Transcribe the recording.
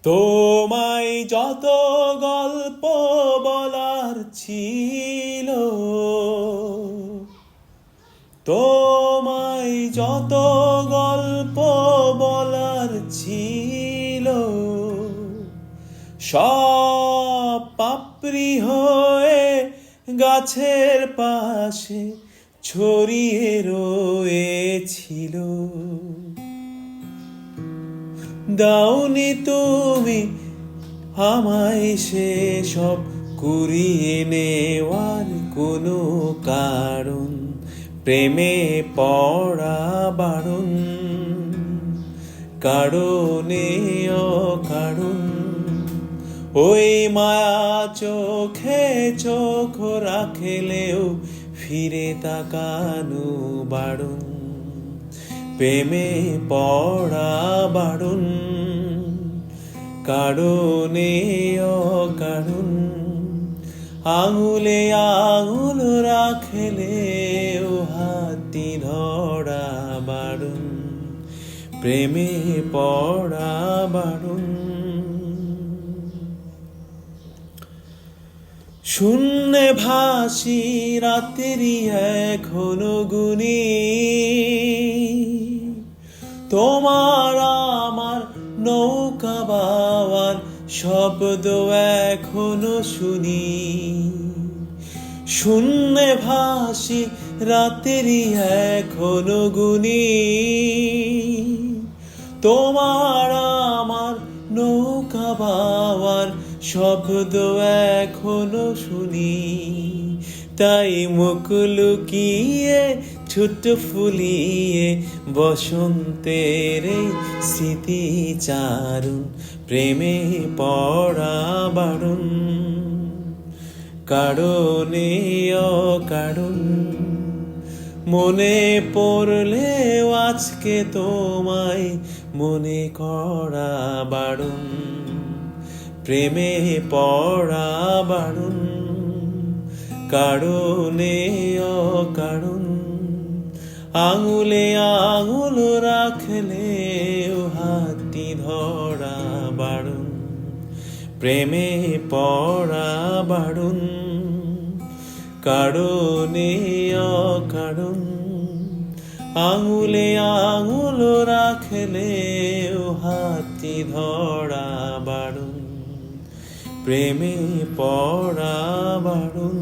তোমায় যত গল্প বলার ছিল, তোমায় যত গল্প বলার ছিল, সব পাপড়ি হয়ে গাছের পাশে ছড়িয়ে রয়েছিল। দাওনি তুমি আমায় সে সব কুড়িয়ে নেওয়ার কোনো কারণ, প্রেমে পড়া বারণ, কারণে অকারণ। ওই মায়া চোখে চোখ রাখলেও ফিরে তাকানো বারণ, প্রেমে পড়া বারণ, কারণে অকারণ। আঙুলে আঙুল রাখলেও হাতি ধরা বারণ, প্রেমে পড়া বারণ। শূন্যে ভাসি রাতেরই এখনো গুনি, তোমার আমার নৌকা বাওয়ার শব্দ এখনো শুনি। শূন্যে ভাসি রাতেরই এখনো গুনি, তোমার আমার নৌকা বাওয়ার শব্দ এখনো শুনি। তাই মুখ লুকিয়ে ছোট ফুলিয়ে বসন্তের স্মৃতি চারুণ, প্রেমে পড়া বারণ, কারণে অকারণ। মনে পড়লেও আজকে তোমায় মনে করা বারণ, প্রেমে পড়া বারণ, কারণে অকারণ। আঙুলে আঙুল রাখলেও হাতি ধরা বারণ, প্রেমে পড়া বারণ, কারণে অকারণ। আঙুলে আঙুল রাখলেও হাতি ধরা বারণ, প্রেমে পড়া বারণ।